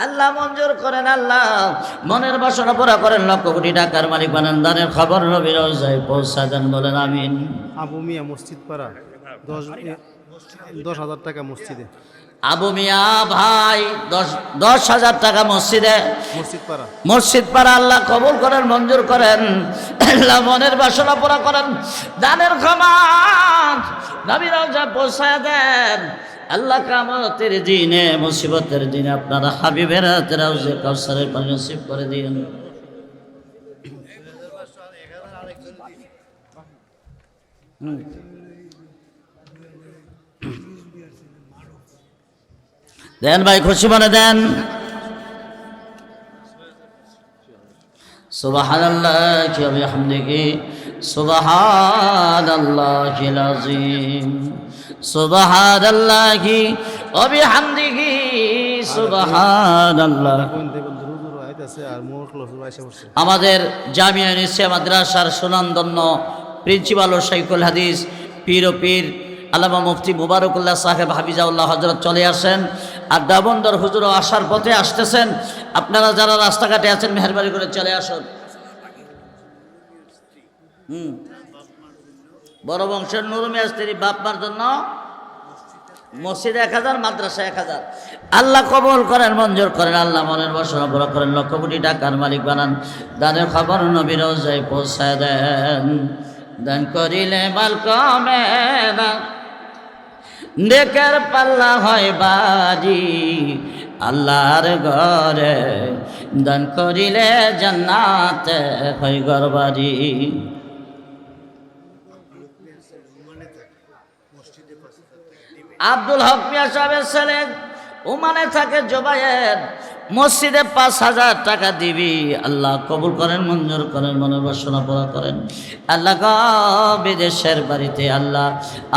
আল্লাহ মঞ্জুর করেন। আল্লাহ মনের বাসনা পুরা করেন। লক্ষ কোটি টাকার মালিক বানান। দানের খবর নবী রওজায় পৌঁছায় দেন, বলেন আমিন। আবু মিয়া মসজিদ পাড়া 10,000 টাকা মসজিদে। আবু মিয়া ভাই 10,000 টাকা মসজিদে, মসজিদ পাড়া। আল্লাহ কবুল করেন, মঞ্জুর করেন। আল্লাহ মনের বাসনা পুরা করেন। দানের ক্ষমা নবী রওজায় পৌঁছায় দেন। আল্লাহ কিয়ামতের দিনে, মুসিবতের দিনে আপনারা হাবিবের হাতে রওজায়ে কাউসারের পানি নসিব করে দিন। দেন ভাই, খুশি মনে দেন। সুবহানাল্লাহি ওয়া বিহামদিহি সুবহানাল্লাহিল আযীম সুবহানাল্লাহি ওয়া বিহামদিহি সুবহানাল্লাহ। কোন দেবন জরুর আইতাছে আর মোর ক্লাস আইসা পড়ছে। আমাদের জামিয়া নিসিয়া মাদ্রাসার সুনামধন্য প্রিন্সিপাল ও শাইখুল হাদিস পীর ও পীর আল্লামা মুফতি মুবারকুল্লাহ সাহেব হাফিজাউল্লাহ হযরত চলে আসেন, আর দাবন্দর হুজুরও আসার পথে আসতেছেন। আপনারা যারা রাস্তাঘাটে আছেন মেহেরবানি করে চলে আসুন। বড় বংশের নুর মিয়া স্ত্রী বাপমার জন্য মসজিদে 1000, মাদ্রাসা 1000। আল্লাহ কবুল করেন, মঞ্জুর করেন। আল্লাহ মনের বাসনা পুরা করেন, লক্ষ কোটি টাকার মালিক বানান। দানের খবর নবীর রওজায় পৌঁছায় দেন। দান করিলে মাল কমে না, নেকের পাল্লা হয় বাড়ি আল্লাহর ঘরে। দান করিলে জান্নাতে হয় ঘরবাড়ি। আব্দুল হক মিয়া সাহেবের ছেলে ওমানে থাকে জোবায়ের, মসজিদে 5000 টাকা দিবি। আল্লাহ কবুল করেন, মঞ্জুর করেন, মনের বাসনা পুরা করেন। আল্লাহ গো বিদেশের বাড়িতে আল্লাহ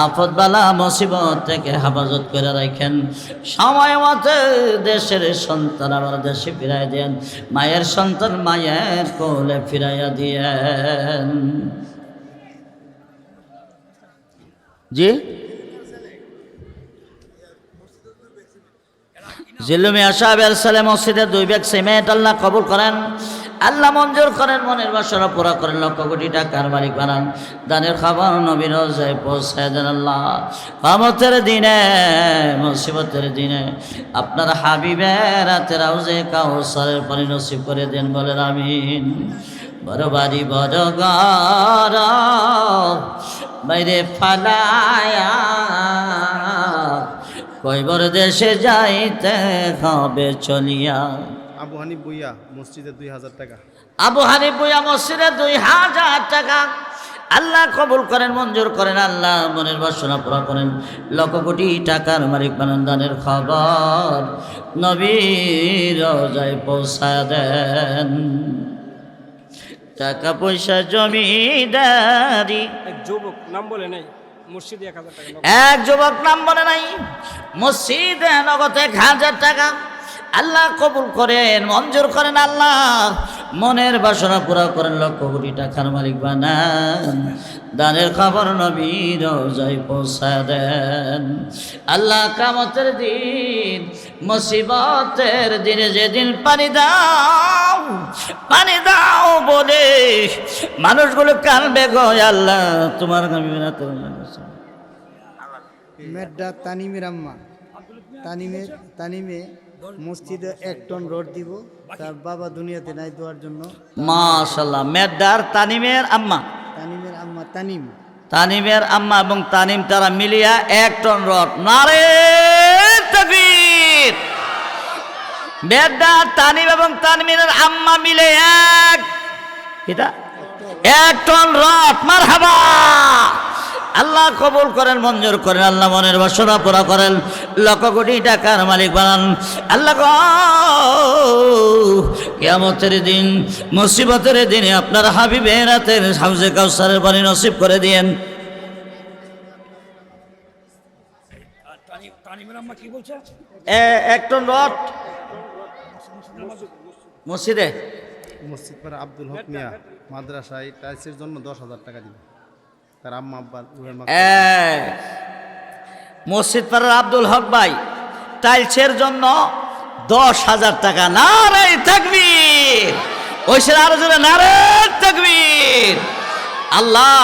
আফত বালা মুসিবত থেকে হেফাজত করে রাখেন। সময় মতো দেশের সন্তান আমার দেশে ফিরাই দেন, মায়ের সন্তান মায়ের কোলে ফিরাইয়া দিয়েন। জি জিল্লুমি আশাবের ছেলে মসজিদে 2 ব্যাগ সিমেন্ট আল্লাহ কবুল করেন, আল্লাহ মঞ্জুর করেন, মনের বাসনা পুরা করেন, লক্ষ কোটি টাকার মালিক বানান। দানের খবর নবীর রওজায় পৌঁছায় দেন। আল্লাহ কিয়ামতের দিনে মুসিবতের দিনে আপনার হাবিবের রাতে রওজায়ে কাউসারের পানি নসিব করে দেন, বলেন আমিন। বড় বাড়ি বড় ঘর বাইরে ফালায়া কইবর দেশে যাইতে হবে চলিয়া। আবু হানিফ বুইয়া মসজিদে 2000 টাকা। আবু হানিফ বুইয়া মসজিদে 2000 টাকা আল্লাহ কবুল করেন, মঞ্জুর করেন। আল্লাহ মনের বাসনা পুরা করেন, লক্ষ কোটি টাকার মালিক বানান। দানের খবর নবীর রওজায় পৌঁছায় দেন। টাকা পয়সা জমিদারি এক যুবক নাম বলে নাই মসজিদে 1000 টাকা। এক যুবক নাম বলে নাই, মসজিদে নগদ 1000 টাকা আল্লাহ কবুল করেন, মঞ্জুর করেন। আল্লাহ মনের বাসনা পুরা করেন, লক্ষ কোটি টাকার মালিক বানান। দানের খবর নবীর রওজায় পৌঁছায় দেন। আল্লাহ কিয়ামতের দিন মুসিবতের দিনে যেদিন পানি দাও বলে মানুষগুলো কানবে গো আল্লাহ তোমার গামি না তোর মেড্ডা তানিমের আম্মা তানিমে মসজিদে 1 টন রড দিব, তার বাবা দুনিয়াতে নাই দেওয়ার জন্য। মাশাআল্লাহ। মেড্ডার তানিমের আম্মা তানিমের আম্মা এবং তানিম তারা মিলিয়া 1 টন রড। নারে তাকবীর। মেড্ডা তানিম এবং তানমিনের আম্মা মিলে 1 টন রড। মারহাবা। আল্লাহ কবুল করেন, মঞ্জুর করেন। আল্লাহ মনের বাসনা পুরা করেন, লক্ষ কোটি টাকার মালিক বানান। আল্লাহ গো কিয়ামতের দিন মুসিবতের দিনে আপনার হাবিবের রাতের হাউজে কাউসারের পানি নসিব করে দিয়েন। এক টন রড মসজিদে। মসজিদ পাড়া আব্দুল হক মিয়া মাদ্রাসায় টাইলসের জন্য 10,000 টাকা দিল। তার আম্মা আব্বা মসজিদ পাড়ার আব্দুল হক ভাই টাইলসের জন্য 10,000 টাকা। নারে তাকবীর। ওইসে আরো জোরে নারে তাকবীর। আল্লাহ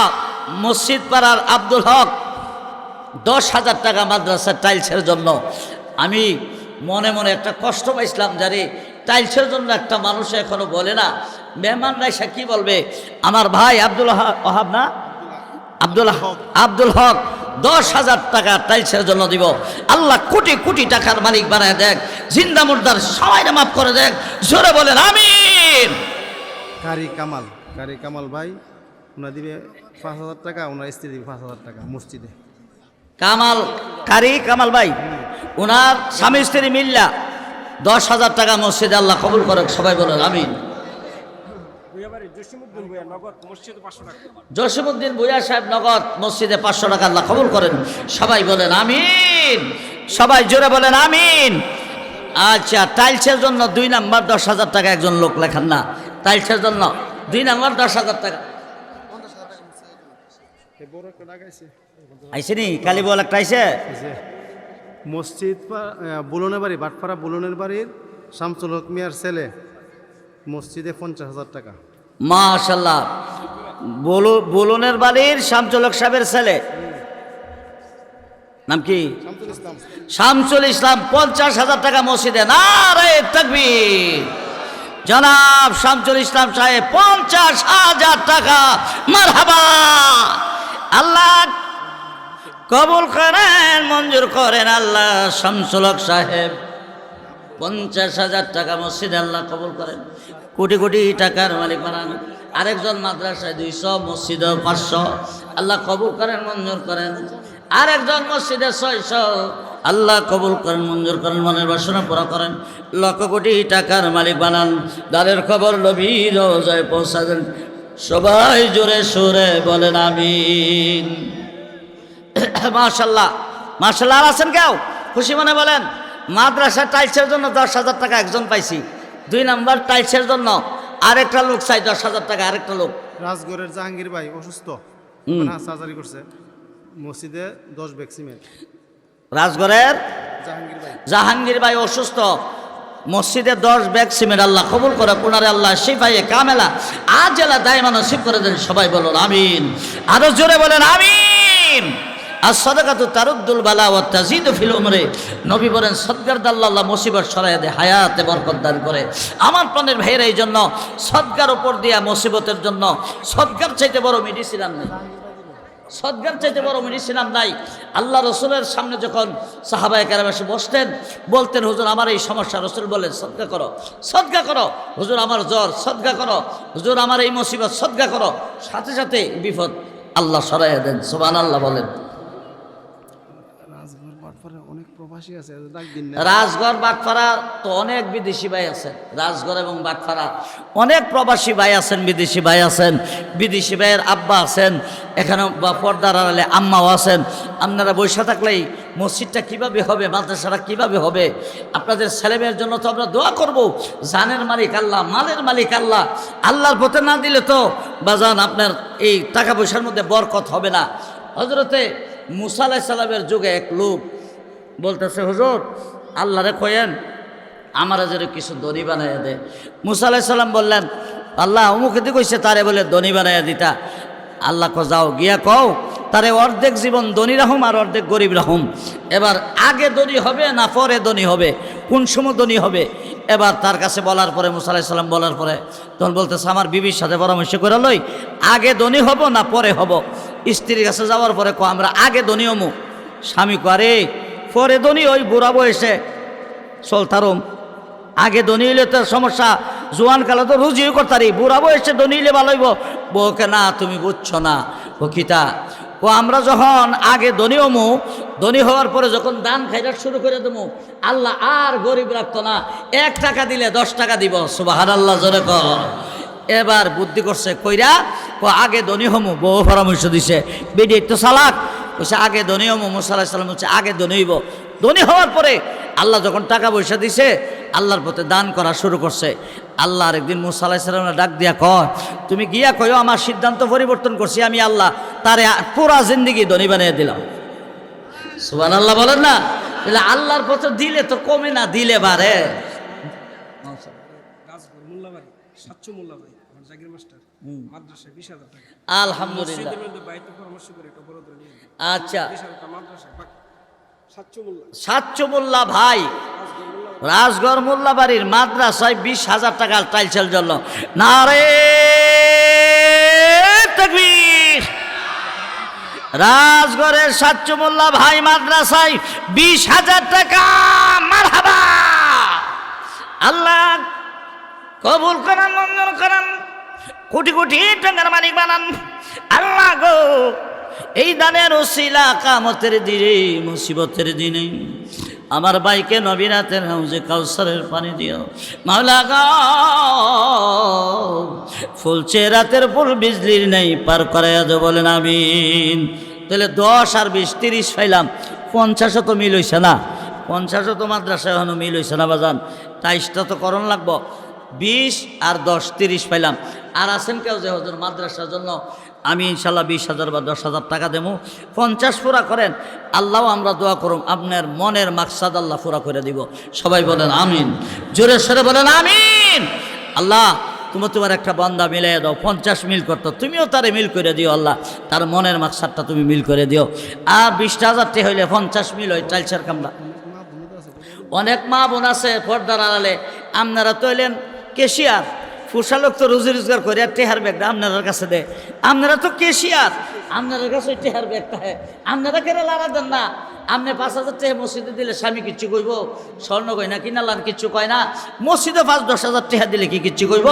মসজিদ পাড়ার আব্দুল হক 10,000 টাকা মাদ্রাসার টাইলসের জন্য। আমি মনে মনে একটা কষ্ট পাইছিলাম, যারে টাইলসের জন্য একটা মানুষ এখনো বলে না। মেহমান রাইসা কি বলবে? আমার ভাই আব্দুল ওহাব না আব্দুল হক 10,000 টাকা টাইলসের জন্য দিব। আল্লাহ কোটি কোটি টাকার মালিক বানায় দেখ, জিন্দা মুর্দার সবাইকে মাফ করে দেখ। জোরে বলেন আমিন। কারি কামাল ভাই ওনা দিবে 5,000 টাকা, ওনার স্ত্রী দিবে 5,000 টাকা মসজিদে। কামাল ভাই ওনার স্বামী স্ত্রী মিল্লা 10,000 টাকা মসজিদে। আল্লাহ কবুল করে, সবাই বলেন আমিন। ভুয়াবাড়ি জসিমউদ্দিন ভুয়া নগদ মসজিদে 500 টাকা। জসিমউদ্দিন ভুয়া সাহেব নগদ মসজিদে 500 টাকা আল্লাহ কবুল করেন। সবাই বলেন আমিন, সবাই জোরে বলেন আমিন। আচ্ছা, টাইলসের জন্য 2 নাম্বার 10,000 টাকা একজন লোক লেখান না, টাইলসের জন্য 2 নাম্বার 10,000 টাকা এই বড় একটা ডাকাইছে আইসেনি, কালি বল একটা আইসে। এই যে মসজিদ বুলনের বাড়ি, বাটপাড়া বুলনের বাড়ির শামসুল হক মিয়ার ছেলে, মসজিদে 50,000 টাকা। মাশাআল্লাহ, বুলনের বাড়ির শামসুল হক সাহেবের ছেলে, নাম কি? শামসুল ইসলাম। শামসুল ইসলাম 50,000 টাকা মসজিদে। নারে তাকবীর। জনাব শামসুল ইসলাম সাহেব 50,000 টাকা। মারহাবা। আল্লাহ কবুল করেন, মঞ্জুর করেন আল্লাহ। শামসুল হক সাহেব 50,000 টাকা মসজিদে আল্লাহ কবুল করেন। কোটি কোটি টাকার মালিক বানান। আরেকজন মাদ্রাসায় 200, মসজিদে 500 আল্লাহ কবুল করেন, মঞ্জুর করেন। আরেকজন মসজিদে 600 আল্লাহ কবুল করেন, মঞ্জুর করেন, মনের বাসনা পুরা করেন। লক্ষ কোটি টাকার মালিক বানান। দানের খবর নবী রোজায় পৌঁছা দেন। সবাই জোরে সুরে বলেন আমিন। মাশাল্লাহ, মাশাল্লাহ। আর আছেন কেউ? খুশি মনে বলেন। মাদ্রাসা টাইলসের জন্য 10,000 টাকা একজন পাইছি। 2 নাম্বার টাইলসের জন্য আরেকটা লোক চাই 10,000 টাকা, আরেকটা লোক। রাজগড়ের জাহাঙ্গীর ভাই অসুস্থ, সার্জারি করছে, মসজিদে 10 ব্যাগ সিমেন্ট। রাজগড়ের জাহাঙ্গীর ভাই, জাহাঙ্গীর ভাই অসুস্থ, মসজিদে 10 ব্যাগ সিমেন্ট আল্লাহ কবুল করে। পুনারে আল্লাহ শিফায়ে কামেলা আজেলা দায়মা নসিব করে দেন। সবাই বলুন আমিন। আরো জোরে বলেন আমিন। আর সাদাকাতু তারুদ্দুল বালা ওয়া তাজিদু ফিল উমরে। নবী বলেন সদকার দ্বারা আল্লাহ মুসিবত সরাইয়া দেয়, হায়াতে বরকত দান করে। আমার প্রাণের ভাইয়েরা, এই জন্য সদকার উপর দিয়া মুসিবতের জন্য সদকার চাইতে বড় মেডিসিন নাই, সদকার চাইতে বড় মেডিসিন নাই। আল্লাহ রসুলের সামনে যখন সাহাবায়ে কেরাম এসে বসতেন, বলতেন হুজুর আমার এই সমস্যা, রসুল বলেন সদকা করো, সদকা করো। হুজুর আমার জ্বর, সদকা করো। হুজুর আমার এই মুসিবত, সদকা করো। সাথে সাথে বিপদ আল্লাহ সরাইয়া দেন। সুবহানাল্লাহ বলেন। রাজগড় বাটপাড়া অনেক প্রবাসী আছে, ডাক দিন না। রাজগড় বাটপাড়া তো অনেক বিদেশি ভাই আছেন। রাজগড় এবং বাটপাড়া অনেক প্রবাসী ভাই আছেন, বিদেশি ভাই আছেন। বিদেশি ভাইয়ের আব্বা আছেন, এখানে বা পর্দার আড়ালে আম্মাও আছেন। আপনারা বসে থাকলেই মসজিদটা কিভাবে হবে, মাদ্রাসাটা কিভাবে হবে, আপনাদের ছেলেমেয়ের জন্য তো আমরা দোয়া করব। জানের মালিক আল্লাহ, মালের মালিক আল্লাহ। আল্লাহর পথে না দিলে তো বাজান আপনার এই টাকা পয়সার মধ্যে বরকত হবে না। হযরতে মুসা আলাইহিস সালামের যুগে এক লোক বলতেছে, হুজুর আল্লাহরে কয়েন আমারা যেন কিছু ধনী বানাইয়া দে। মুসা আলাইহিস সালাম বললেন, আল্লাহ অমুকে দি কইছে তারে বলে ধনী বানাইয়া দিতা। আল্লাহ যাও গিয়া কও তারে অর্ধেক জীবন ধনী রাহুম আর অর্ধেক গরিব রাহুম। এবার আগে ধনী হবে না পরে ধনী হবে, কোন সময় ধনী হবে? এবার তার কাছে বলার পরে, মুসা আলাইহিস সালাম বলার পরে তখন বলতেছে, আমার বিবির সাথে পরামর্শ করে লই, আগে ধনী হব না পরে হব? স্ত্রীর কাছে যাওয়ার পরে আমরা আগে ধনী হমু। স্বামী করে পরে ধনী ওই বুড়া বয়সে চলতারম। আগে ধনী হইলে তো সমস্যা, জোয়ান কালে তো রুজিও করতারি, বুড়া বয়সে ধনী হইলে ভালো হইব। বউকে না তুমি বুঝছো না, ও কিতা ও আমরা যখন আগে ধনী হমু, ধনী হওয়ার পরে যখন দান খাইটা শুরু করে দেবো, আল্লাহ আর গরিব রাখতো না। 1 টাকা দিলে 10 টাকা দিব। সুবহানাল্লাহ জোরে কর। এবার বুদ্ধি করছে কইরা ও আগে ধনী হমু। বউ পরামর্শ দিছে, বেডি একটু চালাক, বলছে আগে ধনী হমু। মুসা আলাইহিস সালাম বলছে আগে ধনী হইব। ধনী হওয়ার পরে আল্লাহ যখন টাকা পয়সা দিছে, আল্লাহর পথে দান করা শুরু করছে। আল্লাহ আরেকদিন মুসা আলাইহিস সালামের ডাক দিয়া কয়, তুমি গিয়া কয়ো আমার সিদ্ধান্ত পরিবর্তন করছি, আমি আল্লাহ তারে পুরা জিন্দেগি ধনী বানিয়ে দিলাম। সুবহানাল্লাহ বলেন না? তাহলে আল্লাহর পথে দিলে তো কমে না, দিলে বাড়ে। রাজগড় মোল্লাবাড়ি 700 মোল্লাবাড়ি আমার জাগির মাস্টার মাদ্রাসায় 20,000 টাকা। আলহামদুলিল্লাহ। মসজিদের মধ্যে বাইতে পরামর্শ করে একটা বড় ধরে নিয়ে আচ্ছা, 20,000 টাকা মাদ্রাসায় 700 মোল্লা। সাতচু মোল্লা ভাই রাজগড় মোল্লাবাড়ির মাদ্রাসায় 20,000 টাকা টাইলসের জন্য। নারে তাকবীর। রাজগড়ের সাতচু মোল্লা ভাই মাদ্রাসায় 20,000 টাকা। মারহাবা। আল্লাহ কবুল করেন, মঞ্জুর করেন, কোটি কোটি টাকার মালিক বানান। আল্লাহ গো, এই দানের উসিলা কিয়ামতের দিনে, মুসিবতের দিনে আমার ভাইকে নবীরাতের হাউজে কাউসারের পানি দিও। মাওলা গো, ফুলছে রাতের ফুল বিজলির নেই পার করে বলেন আমিন। তাহলে 10 আর 20 30 পাইলাম, 50 তো মিল হইছে না, 50 তো মাদ্রাসায় এখনো মিল হইছে না বাজান, 23টা তো করণ লাগবো। 20 আর 10 30 পাইলাম। আর আছেন কেউ যে হুজুর মাদ্রাসার জন্য আমি ইনশাল্লাহ 20,000 বা 10,000 টাকা দেবো, 50 পুরা করেন, আল্লাহ আমরা দোয়া করুন আপনার মনের মাকসাদ আল্লাহ পুরা করে দিব। সবাই বলেন আমিন, জোরে সরে বলেন আমিন। আল্লাহ তুমি তোমার একটা বান্দা মিলাই দাও, 50 মিল করতো, তুমিও তারে মিল করে দিও আল্লাহ, তার মনের মাকসাদটা তুমি মিল করে দিও। আর 20,000 টাকা হইলে 50 মিল হয় টাইলসের কামলা। অনেক মা বোন আছে পর্দার আড়ালে, আপনারা তো এলেন কেশিয়ার, ফুসালোক তো রুজি রোজগার করে আর টেহার ব্যাগটা আপনার কাছে দেয়, আপনারা তো কেশিয়ার, আপনার কাছে টেহার ব্যাগটা হয়, আপনারা কেন লাড়া দেন না? আপনি 5,000 টাকা মসজিদে দিলে স্বামী কিচ্ছু কইব? স্বর্ণ কই না কিনালান কিচ্ছু কয় না, মসজিদে 5-10,000 টাকা দিলে কি কিচ্ছু কইব?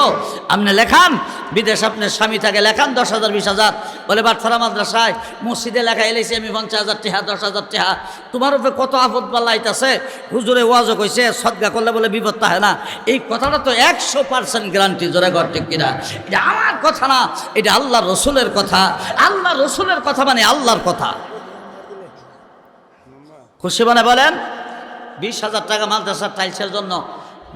আপনি লেখান বিদেশ, আপনার স্বামী থাকে লেখান 10,000 20,000, বলে বাটফারা মাদ্রাসায় মসজিদে লেখা এলেছি আমি 50,000 টাকা 10,000 টাকা। তোমার উপরে কত আপদ বাল্লাইতেছে, হুজুরে ওয়াজও কইছে সদকা করলে বলে বিপদ থাকে না, এই কথাটা তো 100% গ্যারান্টি, জোরে ঘর ঠিক কিনা? এটা আমার কথা না, এটা আল্লাহ রসুলের কথা। আল্লাহ রসুলের কথা মানে আল্লাহর কথা। খুশি মানে বলেন 20,000 টাকা মাদ্রাসার টাইলসের জন্য,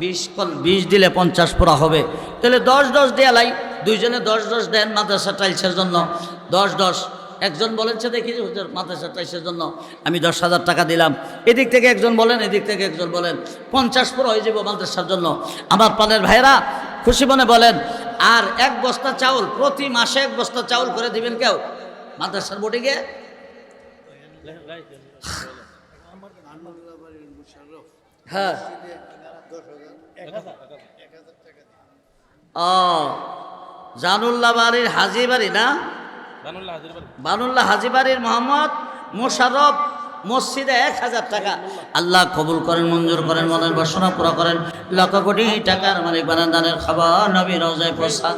20 দিলে 50 পুরা হবে, তাহলে 10 দেয়া লাই, দুইজনে 10 দেন মাদ্রাসার টাইলসের জন্য, 10 একজন বলেছে দেখি মাদ্রাসার টাইলসের জন্য আমি 10,000 টাকা দিলাম, এদিক থেকে একজন বলেন এদিক থেকে একজন বলেন, 50 পুরো হয়ে যাব মাদ্রাসার জন্য। আমার প্রাণের ভাইরা খুশি মনে বলেন। আর 1 বস্তা চাউল, প্রতি মাসে 1 বস্তা চাউল করে দিবেন কেউ মাদ্রাসার বোর্ডিংয়ে? হ্যাঁ, ও জানুল্লাহ বাড়ির হাজি বাড়ি না, বানুল্লাহ হাজি বাড়ির মোহাম্মদ মোশাররফ মসজিদে 1,000 টাকা। আল্লাহ কবুল করেন, মঞ্জুর করেন, মনের বাসনা পুরা করেন, লক্ষ কোটি টাকার মালিক বানান, দানের খাবার নবী রওজায় প্রসাদ।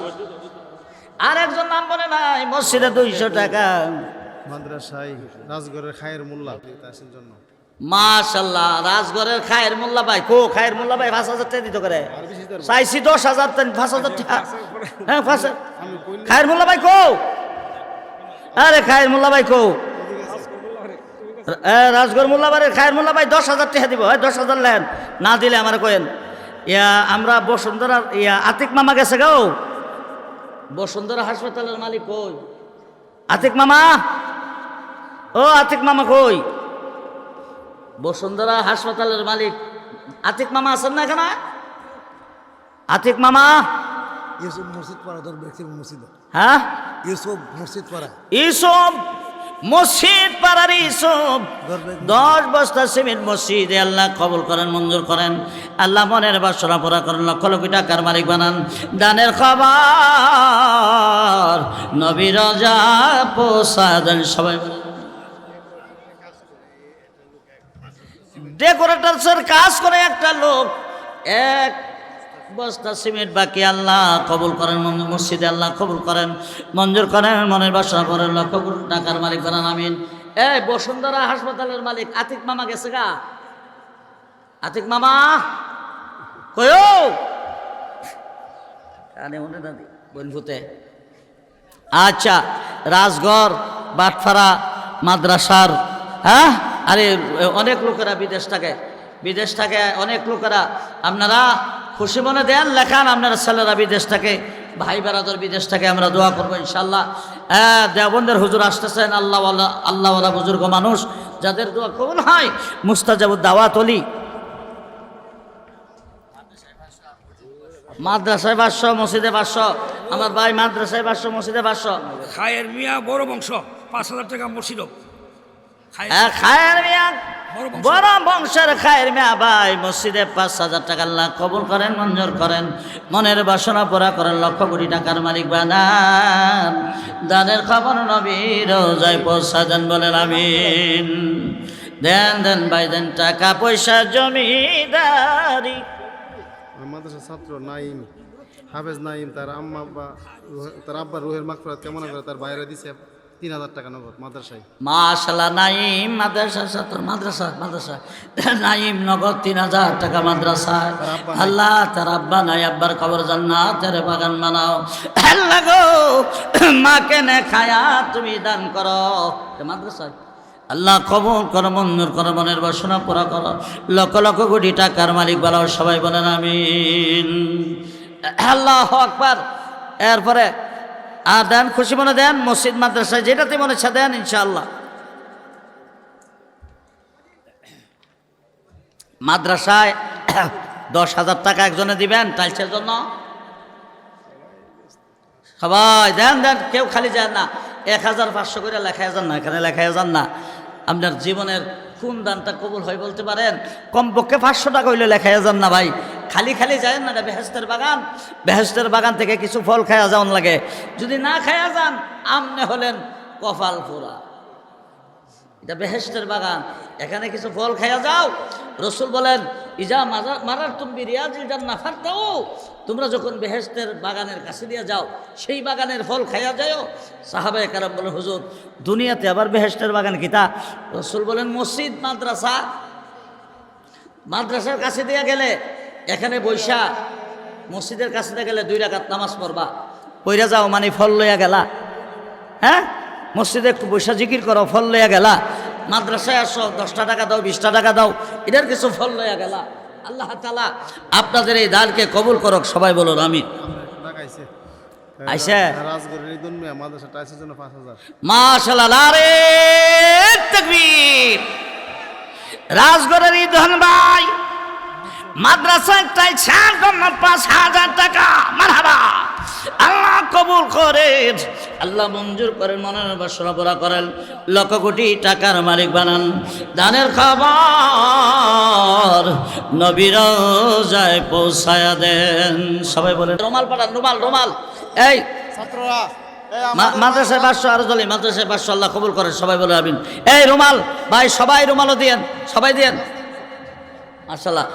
আর একজন নাম বলে নাই, মসজিদে 200 টাকা। মাদ্রাসায় রাজগড়ের খায়ের মোল্লা তাসের জন্য মাশাল্লাহ, রাজগড়ের খায়ের মোল্লা ভাই, কো খায়ের মোল্লা ভাই 5,000 টাকা দিত করে, চাইছি 10,000, 5,000 টাকা। হ্যাঁ, খায়ের মোল্লা ভাই কো, আরে খায়ের মোল্লা ভাই কো, রাজগড় মোল্লাবাড়ির খায়ের মোল্লা ভাই 10,000 টাকা দিব, 10,000 লেন, না দিলে আমার কয়েন। আমরা বসুন্ধরা আতিক মামা গেছে গো, বসুন্ধরা হাসপাতালের মালিক কই? আতিক মামা, ও আতিক মামা কই? বসুন্ধরা হাসপাতালের মালিক আতিক মামা আছেন না এখানে? আতিক মামা ইউসুফ মসজিদ পাড়া তোর ব্যক্তি মসজিদ, হ্যাঁ ইউসুফ মসজিদ পাড়া, ইউসুফ মসজিদ পাড়ার ইউসুফ 10 বস্তা সিমেন্ট মসজিদে আল্লাহ কবুল করেন, মঞ্জুর করেন, আল্লাহ মনের বাসনা পুরা করেন, লক্ষ লক্ষ টাকার মালিক বানান, দানের খাবার নবী রওজা প্রসাদন। সবাই ডেকোরেটরসের কাজ করে একটা লোক, 1 বস্তা সিমেন্ট বাকি, আল্লাহ কবুল করেন, মসজিদে আল্লাহ কবুল করেন, মঞ্জুর করেন, মনের বাসনা করেন, লক্ষ কোটি টাকার মালিক করেন, আমিন। এই বসুন্ধরা হাসপাতালের মালিক আতিক মামা গেছে গা, আতিক মামা কয়ো কানে মনে দাদি বনভূতে। আচ্ছা, রাজগড় বাটফারা মাদ্রাসার, হ্যাঁ, আরে অনেক লোকেরা বিদেশ থাকে অনেক লোকেরা, আপনারা খুশি মনে দেন, লেখান আপনারা ছেলেরা বিদেশ থাকে, ভাই বেড়াদর বিদেশ থাকে, আমরা দোয়া করবো ইনশাল্লাহ। দেওবন্দের হুজুর আসতেছেন, আল্লাহওয়ালা বুজুর্গ মানুষ, যাদের দোয়া কবুল হয়, মুস্তাজাবুদ দাওয়াত অলি। মাদ্রাসায় 500, মসজিদে 500, আমার ভাই মাদ্রাসায় 500, মসজিদে 500। খায়ের মিয়া বড় বংশ 5,000 টাকা মসজিদ। খায়ের মিয়া বড় বংশের খায়ের মিয়া ভাই মসজিদে 5,000 টাকা আল্লাহ কবুল করেন, মঞ্জুর করেন, মনের বাসনা পুরা করেন, লক্ষ কোটি টাকার মালিক বানান, দানের খবর নবী রওজায় পৌঁছাদেন, বলেন আমিন। দেন ভাই দেন, টাকা পয়সা জমিদারি। মাদ্রাসার ছাত্র নাইম, হাফেজ নাইম, তার আব্বা রুহের মাগফিরাত কামনা করে তার বাইরে দিছে 3,000 টাকা নগদ মাদ্রাসায়। মাশাআল্লাহ, নাইম মাদ্রাসা ছাত্র, মাদ্রাসা নাইম নগদ 3,000 টাকা মাদ্রাসায়। আল্লাহ তার আব্বা নাই, আব্বার কবর জান্নাতের বাগান বানাও। আল্লাহ গো, মাকে নে খায়া তুমি দান করো মাদ্রাসায়। আল্লাহ কবুল করো, মঞ্জুর করো, মনের বাসনা পুরা করো। লক্ষ লক্ষ কোটি টাকার মালিক বানাও, সবাই বলেন আমিন। আল্লাহু আকবার। এরপরে আর দেন, খুশি মনে দেন, মসজিদ মাদ্রাসায় যেটাতে মনে ইচ্ছা দেন ইনশাআল্লাহ। মাদ্রাসায় 10,000 টাকা একজনে দিবেন টাইলসের জন্য। সবাই দেন দেন, কেউ খালি যায় না। 1,500 করে লেখায় যান না, এখানে লেখায় যান না। আপনার জীবনের কোন দানটা কবুল হয় বলতে পারেন? কমপক্ষে 500 টাকা হইলে লেখায় যান না ভাই, খালি খালি যায় না। এটা বেহেশতের বাগান, বেহেশতের বাগান থেকে কিছু ফল খায়া যাওয়ান লাগে। যদি না খায়া যান আমনে হলেন কপাল পোড়া। এটা বেহেশতের বাগান, এখানে কিছু ফল খায়া যাও। রসুল বলেন ইজা মারার তুমি রিয়াজিল জান্নাহ ফারতাও, তোমরা যখন বেহেশতের বাগানের কাছে দিয়ে যাও সেই বাগানের ফল খাইয়া যাও। সাহাবায়ে কেরাম বলেন হুজুর দুনিয়াতে আবার বেহেশতের বাগান কিতা? রসুল বলেন মসজিদ মাদ্রাসা, মাদ্রাসার কাছে দিয়ে গেলে এখানে বৈশা মসজিদের কাছে দিয়ে গেলে 2 রাকাত নামাজ পড়বা, পইরা যাও মানে ফল লইয়া গেলা। হ্যাঁ, মসজিদে একটু বৈশা জিকির করো, ফল লইয়া গেলা। মাদ্রাসায় আসো, 10টা টাকা দাও, 20টা টাকা দাও, এটার কিছু ফল লইয়া গেলা। আল্লাহ তাআলা আপনাদের এই দানকে কবুল করুক, সবাই বলুন আমিন। টাকা আইছে আইছে রাজগড়ের ঈদুন মিয়া মাদ্রাসা টাইসের জন্য 5,000। মাশাআল্লাহ, নারে তাকবীর। রাজগড়ের ঈদন ভাই মাদ্রাসায় টাইলসের জন্য 5,000 টাকা। মারহাবা, আল্লাহ কবুল করেন, আল্লাহ মঞ্জুর করেন, মনের বাসনা পুরা করেন, লক্ষ কোটি টাকার মালিক বানান। দানের খবর নবীর রওজায় পৌঁছায়া দেন। সবাই বলেন রুমাল পাঠান, রুমাল রুমাল। এই ছাত্ররা মাদ্রাসায় 500 আরো চলে, মাদ্রাসায় 500 আল্লাহ কবুল করেন, সবাই বলে আমিন। এই রুমাল ভাই, সবাই রুমালও দিয়েন, সবাই দিয়েন। মাশাআল্লাহ।